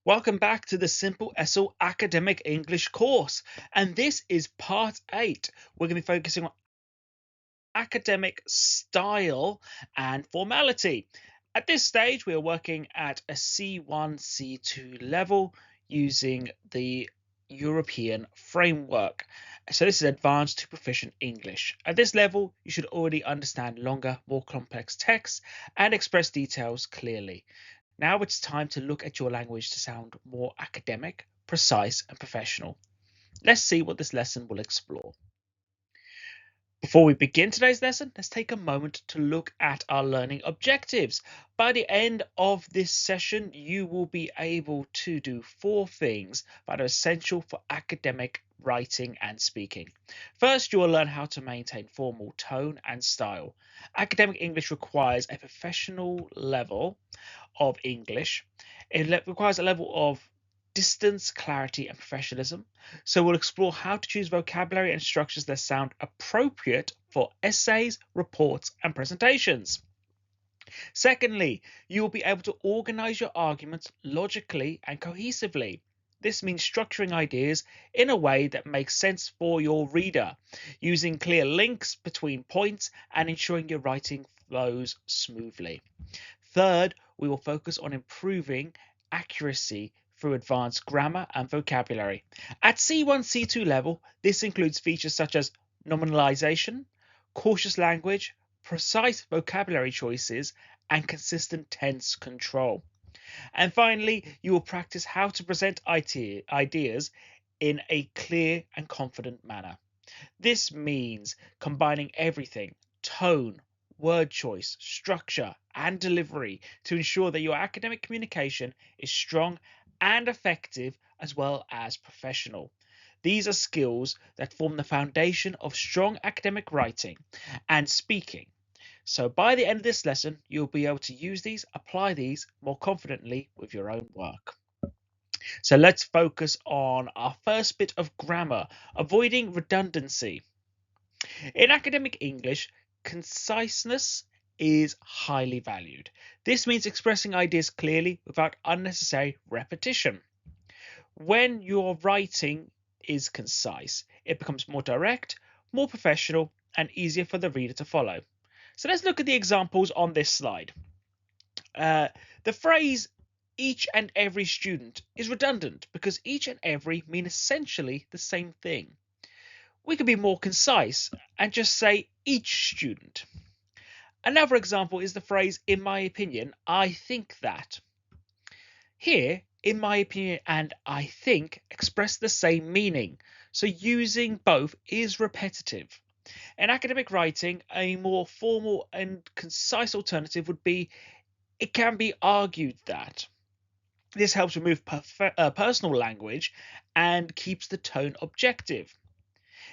Welcome back to the Simple-ESL Academic English course, and this is part 8. We're going to be focusing on academic style and formality. At this stage, we are working at a C1, C2 level using the European framework. So this is advanced to proficient English. At this level, you should already understand longer, more complex texts and express details clearly. Now it's time to look at your language to sound more academic, precise, and professional. Let's see what this lesson will explore. Before we begin today's lesson, let's take a moment to look at our learning objectives. By the end of this session, you will be able to do 4 things that are essential for academic writing and speaking. First, you will learn how to maintain formal tone and style. Academic English requires a professional level of English. It requires a level of distance, clarity, and professionalism. So we'll explore how to choose vocabulary and structures that sound appropriate for essays, reports, and presentations. Secondly, you will be able to organize your arguments logically and cohesively. This means structuring ideas in a way that makes sense for your reader, using clear links between points and ensuring your writing flows smoothly. Third, we will focus on improving accuracy through advanced grammar and vocabulary. At C1, C2 level, this includes features such as nominalization, cautious language, precise vocabulary choices, and consistent tense control. And finally, you will practice how to present ideas in a clear and confident manner. This means combining everything: tone, word choice, structure, and delivery to ensure that your academic communication is strong and effective as well as professional. These are skills that form the foundation of strong academic writing and speaking. So by the end of this lesson, you'll be able to use these, apply these more confidently with your own work. So let's focus on our first bit of grammar, avoiding redundancy. In academic English, conciseness is highly valued. This means expressing ideas clearly without unnecessary repetition. When your writing is concise, it becomes more direct, more professional, and easier for the reader to follow. So let's look at the examples on this slide. The phrase each and every student is redundant because each and every mean essentially the same thing. We could be more concise and just say each student. Another example is the phrase, in my opinion, I think that. Here, in my opinion and I think express the same meaning, so using both is repetitive. In academic writing, a more formal and concise alternative would be, it can be argued that. This helps remove personal language and keeps the tone objective.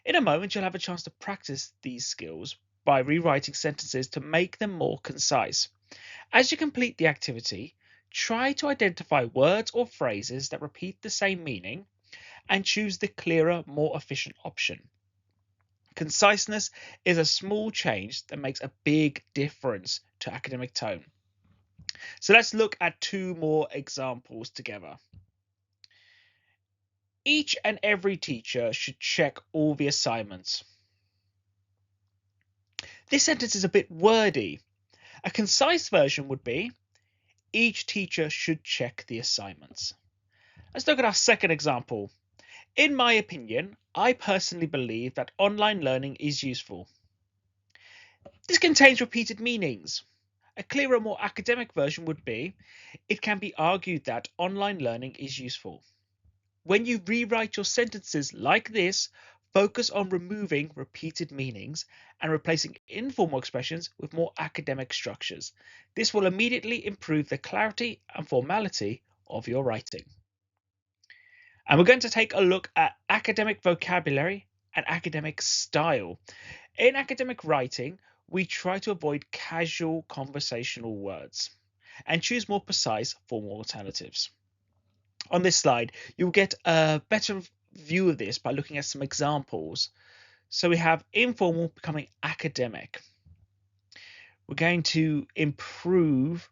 In a moment, you'll have a chance to practice these skills by rewriting sentences to make them more concise. As you complete the activity, try to identify words or phrases that repeat the same meaning and choose the clearer, more efficient option. Conciseness is a small change that makes a big difference to academic tone. So let's look at 2 more examples together. Each and every teacher should check all the assignments. This sentence is a bit wordy. A concise version would be, each teacher should check the assignments. Let's look at our second example. In my opinion, I personally believe that online learning is useful. This contains repeated meanings. A clearer, more academic version would be, it can be argued that online learning is useful. When you rewrite your sentences like this, focus on removing repeated meanings and replacing informal expressions with more academic structures. This will immediately improve the clarity and formality of your writing. And we're going to take a look at academic vocabulary and academic style. In academic writing, we try to avoid casual conversational words and choose more precise formal alternatives. On this slide, you'll get a better view of this by looking at some examples. So we have informal becoming academic. We're going to improve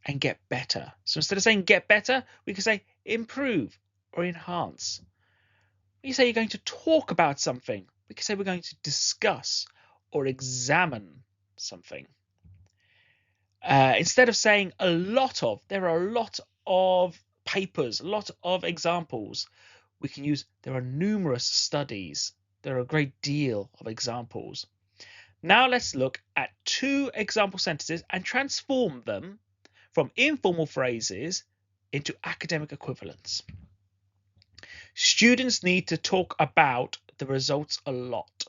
and get better. So instead of saying get better, we can say improve, or enhance. When you say you're going to talk about something, we can say we're going to discuss or examine something. Instead of saying a lot of, there are a lot of papers, a lot of examples. We can use there are numerous studies. There are a great deal of examples. Now let's look at 2 example sentences and transform them from informal phrases into academic equivalents. Students need to talk about the results a lot.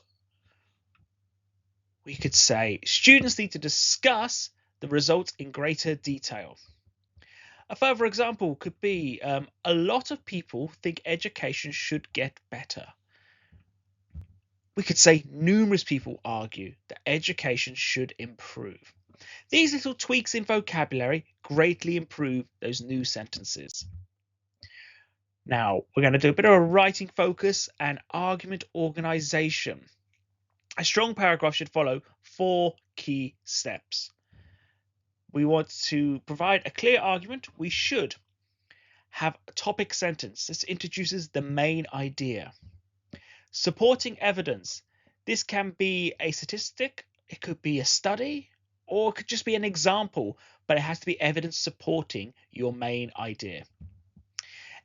We could say students need to discuss the results in greater detail. A further example could be a lot of people think education should get better. We could say numerous people argue that education should improve. These little tweaks in vocabulary greatly improve those new sentences. Now, we're going to do a bit of a writing focus and argument organization. A strong paragraph should follow 4 key steps. We want to provide a clear argument. We should have a topic sentence. This introduces the main idea. Supporting evidence. This can be a statistic, it could be a study, or it could just be an example, but it has to be evidence supporting your main idea.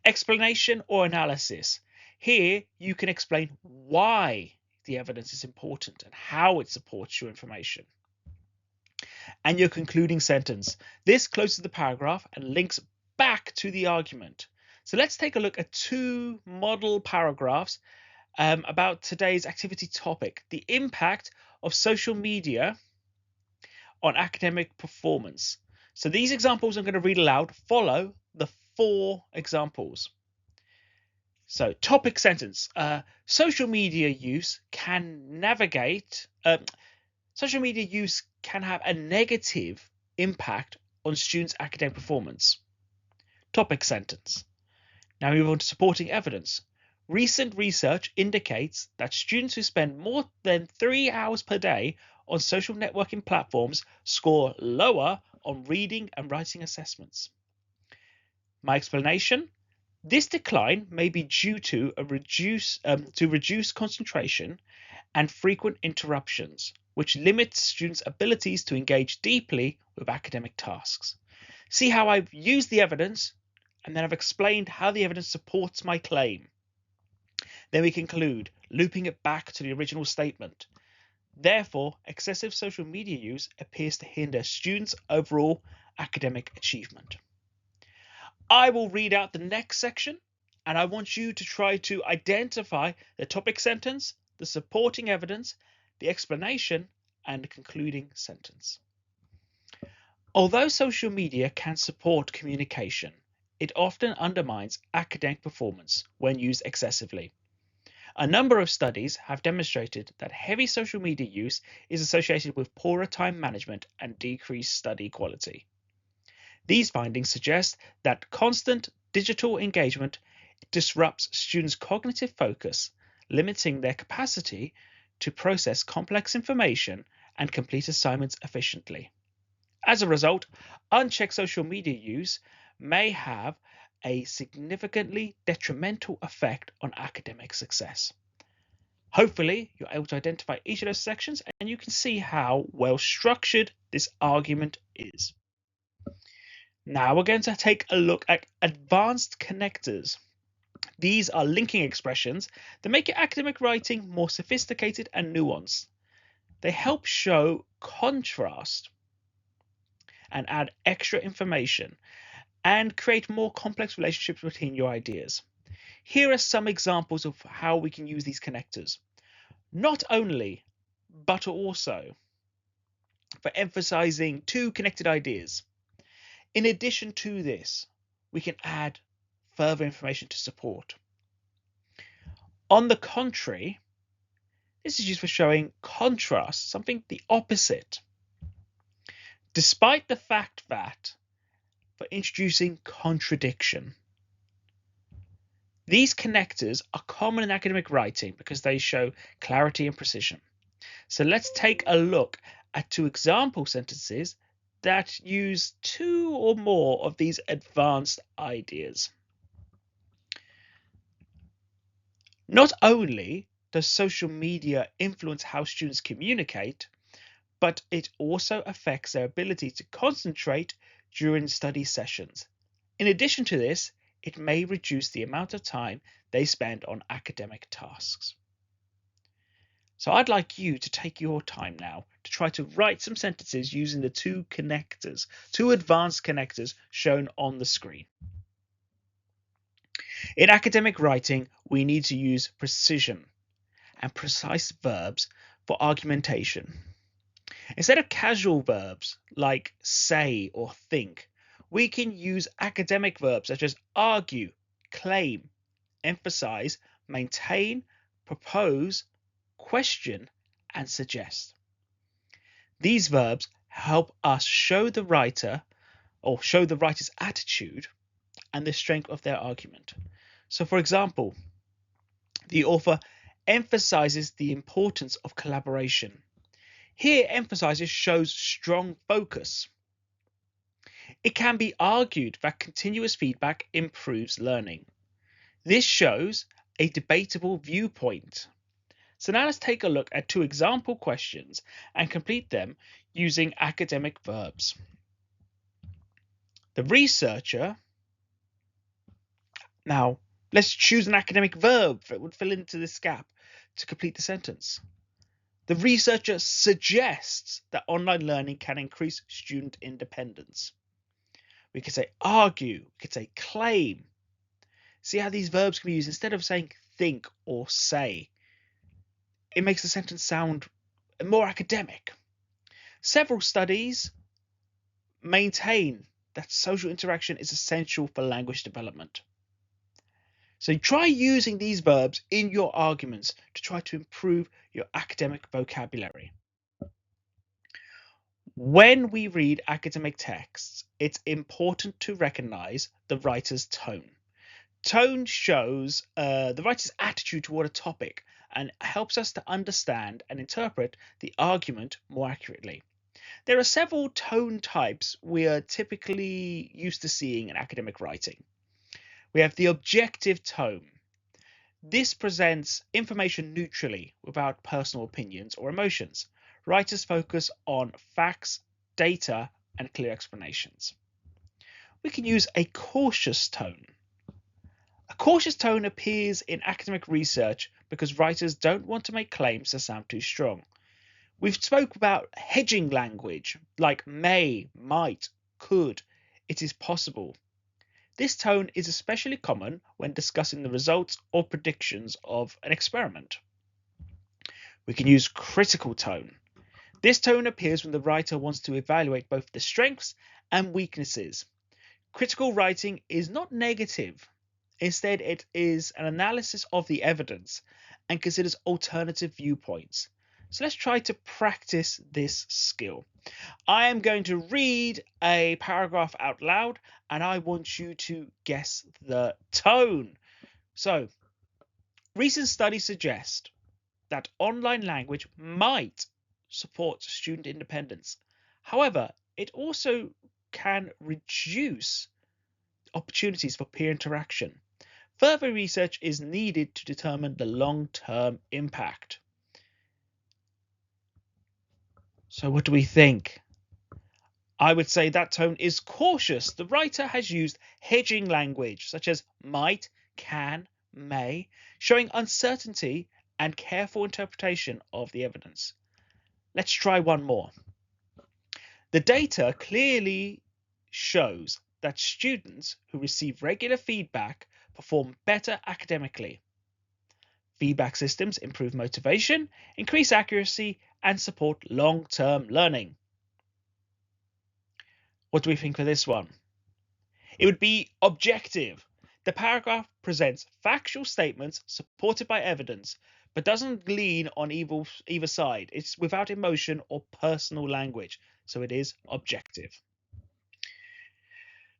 Explanation or analysis. Here you can explain why the evidence is important and how it supports your information. And your concluding sentence. This closes the paragraph and links back to the argument. So let's take a look at 2 model paragraphs about today's activity topic, the impact of social media on academic performance. So these examples I'm going to read aloud follow the 4 examples. So topic sentence, social media use can have a negative impact on students' academic performance. Topic sentence. Now we move on to supporting evidence. Recent research indicates that students who spend more than 3 hours per day on social networking platforms score lower on reading and writing assessments. My explanation: this decline may be due to reduced concentration and frequent interruptions, which limits students' abilities to engage deeply with academic tasks. See how I've used the evidence, and then I've explained how the evidence supports my claim. Then we conclude, looping it back to the original statement. Therefore, excessive social media use appears to hinder students' overall academic achievement. I will read out the next section, and I want you to try to identify the topic sentence, the supporting evidence, the explanation, and the concluding sentence. Although social media can support communication, it often undermines academic performance when used excessively. A number of studies have demonstrated that heavy social media use is associated with poorer time management and decreased study quality. These findings suggest that constant digital engagement disrupts students' cognitive focus, limiting their capacity to process complex information and complete assignments efficiently. As a result, unchecked social media use may have a significantly detrimental effect on academic success. Hopefully, you're able to identify each of those sections and you can see how well structured this argument is. Now we're going to take a look at advanced connectors. These are linking expressions that make your academic writing more sophisticated and nuanced. They help show contrast and add extra information and create more complex relationships between your ideas. Here are some examples of how we can use these connectors. Not only, but also for emphasizing 2 connected ideas. In addition to this, we can add further information to support. On the contrary, this is used for showing contrast, something the opposite. Despite the fact that for introducing contradiction. These connectors are common in academic writing because they show clarity and precision. So let's take a look at 2 example sentences that use 2 or more of these advanced ideas. Not only does social media influence how students communicate, but it also affects their ability to concentrate during study sessions. In addition to this, it may reduce the amount of time they spend on academic tasks. So I'd like you to take your time now to try to write some sentences using the two advanced connectors shown on the screen. In academic writing, we need to use precision and precise verbs for argumentation. Instead of casual verbs like say or think, we can use academic verbs such as argue, claim, emphasize, maintain, propose, question, and suggest. These verbs help us show the writer's attitude and the strength of their argument. So, for example, the author emphasizes the importance of collaboration. Here, emphasizes shows strong focus. It can be argued that continuous feedback improves learning. This shows a debatable viewpoint. So now let's take a look at two example questions and complete them using academic verbs. The researcher, now let's choose an academic verb that would fill into this gap to complete the sentence. The researcher suggests that online learning can increase student independence. We could say argue, we could say claim. See how these verbs can be used instead of saying think or say. It makes the sentence sound more academic. Several studies maintain that social interaction is essential for language development. So try using these verbs in your arguments to try to improve your academic vocabulary. When we read academic texts, it's important to recognize the writer's tone. Tone shows the writer's attitude toward a topic and helps us to understand and interpret the argument more accurately. There are several tone types we are typically used to seeing in academic writing. We have the objective tone. This presents information neutrally without personal opinions or emotions. Writers focus on facts, data, and clear explanations. We can use a cautious tone. A cautious tone appears in academic research because writers don't want to make claims that sound too strong. We've spoke about hedging language like may, might, could, it is possible. This tone is especially common when discussing the results or predictions of an experiment. We can use critical tone. This tone appears when the writer wants to evaluate both the strengths and weaknesses. Critical writing is not negative. Instead, it is an analysis of the evidence and considers alternative viewpoints. So let's try to practice this skill. I am going to read a paragraph out loud and I want you to guess the tone. So, recent studies suggest that online language might support student independence. However, it also can reduce opportunities for peer interaction. Further research is needed to determine the long-term impact. So what do we think? I would say that tone is cautious. The writer has used hedging language such as might, can, may, showing uncertainty and careful interpretation of the evidence. Let's try one more. The data clearly shows that students who receive regular feedback perform better academically. Feedback systems improve motivation, increase accuracy, and support long-term learning. What do we think for this one? It would be objective. The paragraph presents factual statements supported by evidence, but doesn't lean on either side. It's without emotion or personal language, so it is objective.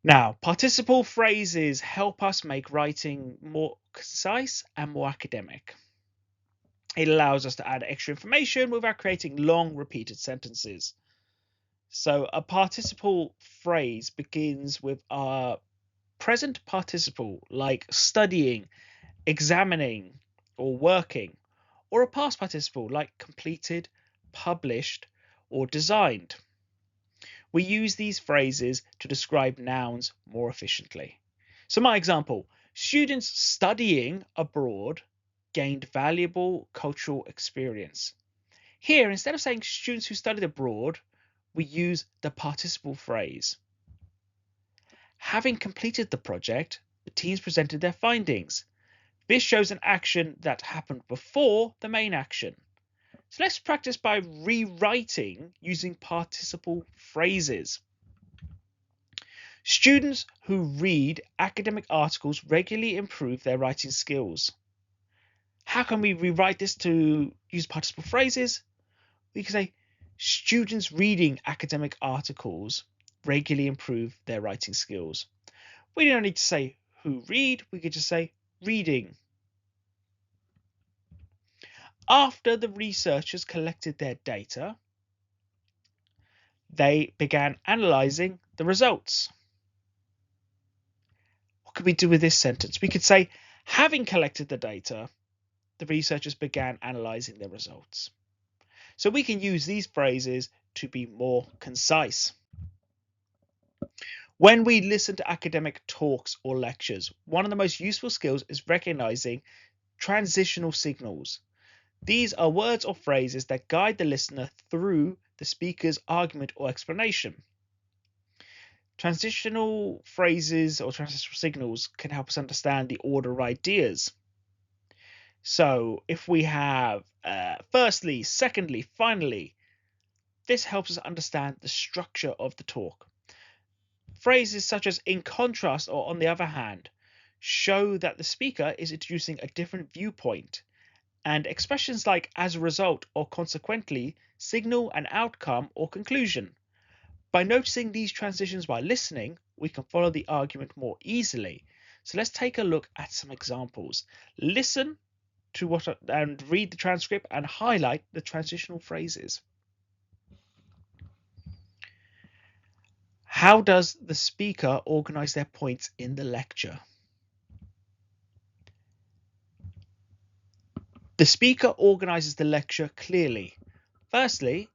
Now, participial phrases help us make writing more concise and more academic. It allows us to add extra information without creating long repeated sentences. So a participial phrase begins with a present participle like studying, examining, or working, or a past participle like completed, published, or designed. We use these phrases to describe nouns more efficiently. So, my example, students studying abroad gained valuable cultural experience. Here, instead of saying students who studied abroad, we use the participle phrase. Having completed the project, the teams presented their findings. This shows an action that happened before the main action. So let's practice by rewriting using participle phrases. Students who read academic articles regularly improve their writing skills. How can we rewrite this to use participle phrases? We can say students reading academic articles regularly improve their writing skills. We don't need to say who read, we could just say reading. After the researchers collected their data, they began analysing the results. What could we do with this sentence? We could say, having collected the data, the researchers began analysing the results. So we can use these phrases to be more concise. When we listen to academic talks or lectures, one of the most useful skills is recognising transitional signals. These are words or phrases that guide the listener through the speaker's argument or explanation. Transitional phrases or transitional signals can help us understand the order of ideas. So if we have firstly, secondly, finally, this helps us understand the structure of the talk. Phrases such as in contrast or on the other hand show that the speaker is introducing a different viewpoint, and expressions like as a result or consequently signal an outcome or conclusion. By noticing these transitions while listening, we can follow the argument more easily. So let's take a look at some examples. Listen to and read the transcript and highlight the transitional phrases. How does the speaker organize their points in the lecture? The speaker organizes the lecture clearly. Firstly,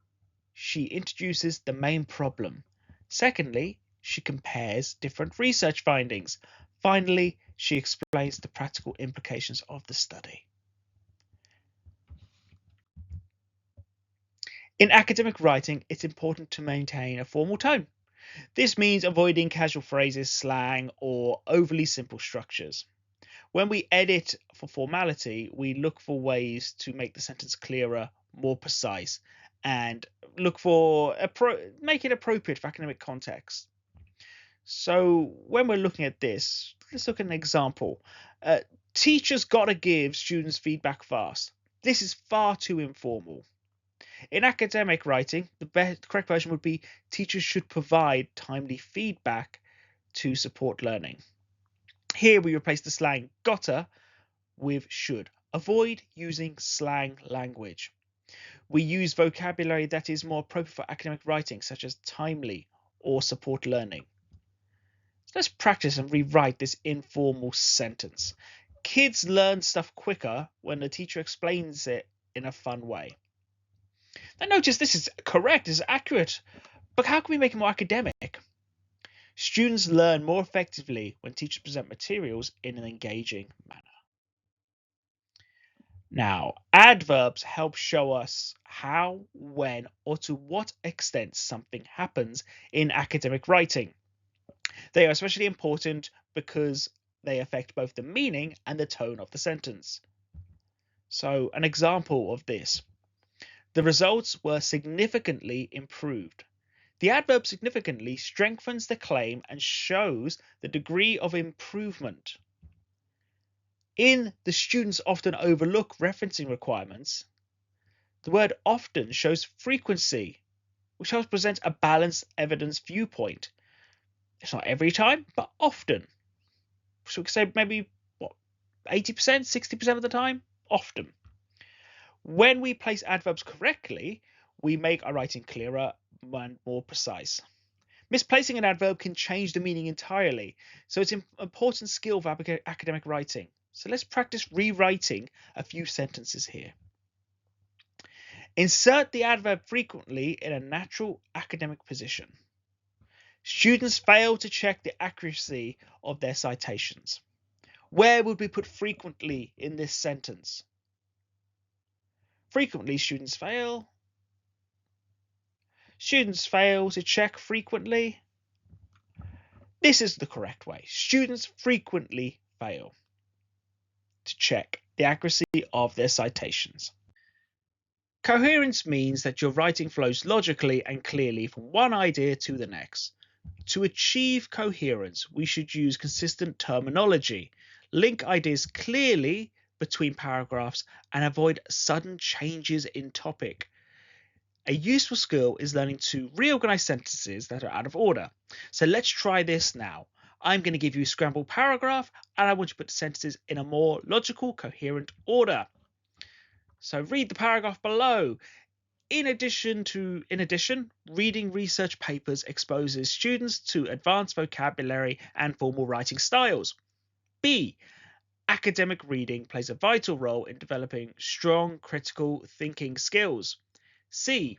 she introduces the main problem. Secondly, she compares different research findings. Finally, she explains the practical implications of the study. In academic writing, it's important to maintain a formal tone. This means avoiding casual phrases, slang, or overly simple structures. When we edit for formality, we look for ways to make the sentence clearer, more precise, and look for make it appropriate for academic context. So when we're looking at this, let's look at an example. Teachers got to give students feedback fast. This is far too informal. In academic writing, the correct version would be teachers should provide timely feedback to support learning. Here we replace the slang gotta with should. Avoid using slang language. We use vocabulary that is more appropriate for academic writing, such as timely or support learning. So let's practice and rewrite this informal sentence. Kids learn stuff quicker when the teacher explains it in a fun way. Now notice this is correct, this is accurate, but how can we make it more academic? Students learn more effectively when teachers present materials in an engaging manner. Now, adverbs help show us how, when, or to what extent something happens in academic writing. They are especially important because they affect both the meaning and the tone of the sentence. So, an example of this. The results were significantly improved. The adverb significantly strengthens the claim and shows the degree of improvement. In the students often overlook referencing requirements, the word often shows frequency, which helps present a balanced evidence viewpoint. It's not every time, but often. So we could say maybe, 80%, 60% of the time? Often. When we place adverbs correctly, we make our writing clearer and more precise. Misplacing an adverb can change the meaning entirely, so it's an important skill for academic writing. So let's practice rewriting a few sentences here. Insert the adverb frequently in a natural academic position. Students fail to check the accuracy of their citations. Where would we put frequently in this sentence? Frequently, students fail. Students fail to check frequently. This is the correct way. Students frequently fail to check the accuracy of their citations. Coherence means that your writing flows logically and clearly from one idea to the next. To achieve coherence, we should use consistent terminology, link ideas clearly between paragraphs, and avoid sudden changes in topic. A useful skill is learning to reorganize sentences that are out of order. So let's try this now. I'm going to give you a scrambled paragraph, and I want you to put the sentences in a more logical, coherent order. So read the paragraph below. In addition, reading research papers exposes students to advanced vocabulary and formal writing styles. B. Academic reading plays a vital role in developing strong critical thinking skills. C.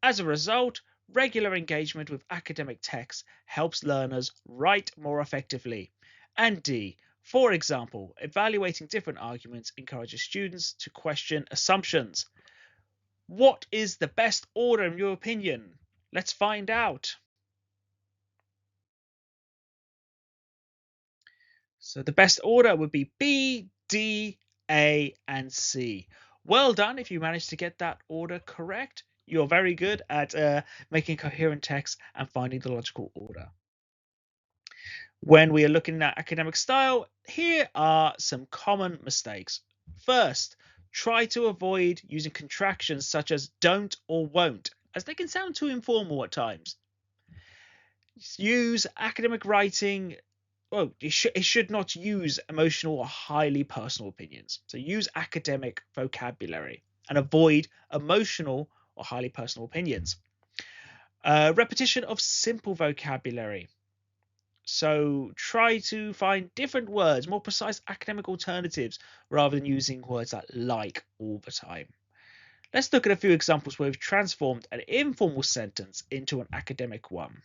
As a result, regular engagement with academic texts helps learners write more effectively. And D. For example, evaluating different arguments encourages students to question assumptions. What is the best order in your opinion? Let's find out. So the best order would be B, D, A, and C. Well done if you managed to get that order correct. You're very good at making coherent text and finding the logical order. When we are looking at academic style, here are some common mistakes. First, try to avoid using contractions such as don't or won't, as they can sound too informal at times. Use academic writing. Well, it should not use emotional or highly personal opinions. So use academic vocabulary and avoid emotional or highly personal opinions. Repetition of simple vocabulary. So try to find different words, more precise academic alternatives, rather than using words like all the time. Let's look at a few examples where we've transformed an informal sentence into an academic one.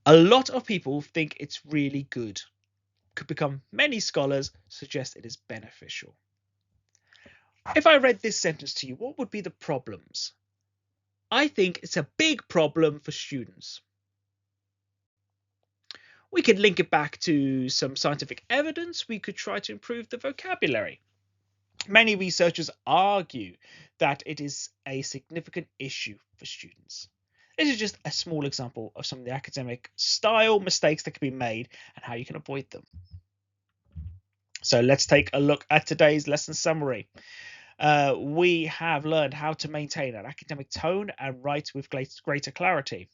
A lot of people think it's really good. Could become many scholars suggest it is beneficial. If I read this sentence to you, what would be the problems? I think it's a big problem for students. We could link it back to some scientific evidence. We could try to improve the vocabulary. Many researchers argue that it is a significant issue for students. This is just a small example of some of the academic style mistakes that can be made and how you can avoid them. So let's take a look at today's lesson summary. We have learned how to maintain an academic tone and write with greater clarity.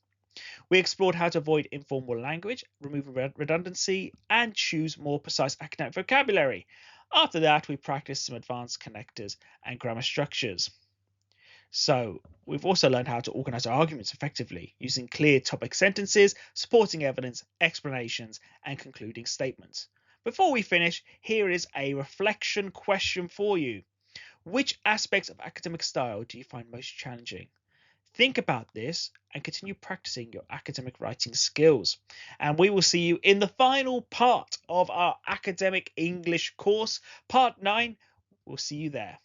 We explored how to avoid informal language, remove redundancy, and choose more precise academic vocabulary. After that, we practiced some advanced connectors and grammar structures. So we've also learned how to organize our arguments effectively using clear topic sentences, supporting evidence, explanations, and concluding statements. Before we finish, here is a reflection question for you. Which aspects of academic style do you find most challenging? Think about this and continue practicing your academic writing skills. And we will see you in the final part of our academic English course, part 9. We'll see you there.